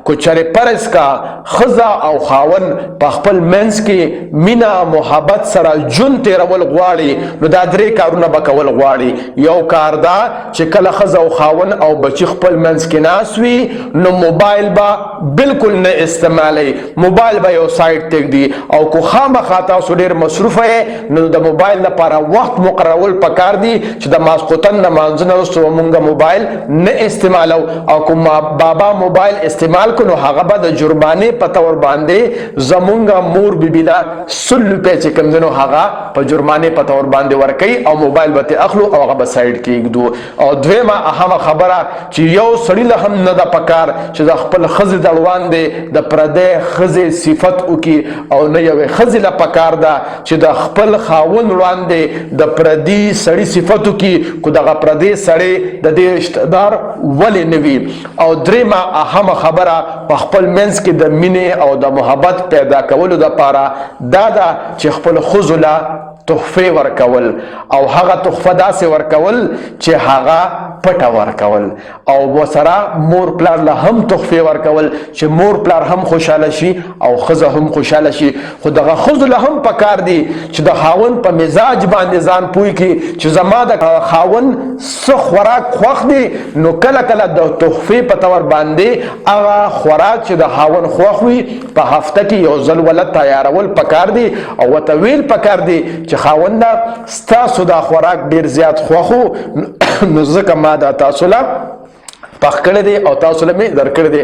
کو چرې پرس کا ښځه او خاون په خپل منځ کې مینه محبت سره ژوند تېرول غواړي نو دا درې کارونه به کول غواړي. یو کار دا چې کله ښځه او خاون او بچي خپل منځ کې ناست وي نو موبایل به بالکل نه استعمالوي، موبایل به یو سایډ تږدي. او کو خامخا تاسو ډېر مصروفه یې نو د موبایل لپاره وخت مقررول پکار دي چې د ماسخوتن لمانځه نه وروسته به مونږ موبایل نه استعمالو. او کوم بابا موبایل استعمال کو نو هغه به د جرمانې په طور باندې زمونږ مور بیبي له 100 روپۍ چې کوم دی نو هغه په جرمانې په طور باندې ورکوي او موبایل به ترې اخلو او هغه به سایډ کېږدو. او دویمه اهمه خبره چې یو سړي له هم نه ده پکار چې د خپل ښځې د وړاندې د پردۍ ښځې صفت وکړي او نه یوې ښځې له پکار ده چې د خپل خاوند وړاندې د پردي سړي صفت وکړي کو دغه پردي سړی د دې رشته دار ولې نه وي. او دریمه اهمه خبره په خپل منځ کې د مینې او د محبت پیدا کولو دپاره دا ده چې خپل ښځو له تحفې ورکول او هغه تحفه داسې ورکول چې هغه پټه ورکول او ورسره مور پلار له هم تحفې ورکول چې مور پلار هم خوشحاله شي او ښځه هم خوشحاله شي. خو دغه ښځو له هم پکار دي چې د خاوند په مزاج باندې ځان پوه کړي چې زما د خاوند څه خوراک خوښ دی نو کله کله د تحفې په طور باندې هغه خوراک چې د خاوند خوښ وي په هفته کې یو ځل ولا تیارول پکار دي او ورته ویل پکار دي چې خاونده ستاسو دا خوراک ډیر زیات خوښو نو ځکه ما دا تاسو له پخ کړی دی او تاسو له مې درکړی دی.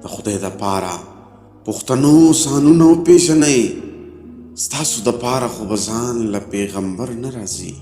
د خدای دپاره پښتنو سانونه وپېژنئ، ستاسو دپاره خو به ځان له پیغمبر نه راځي.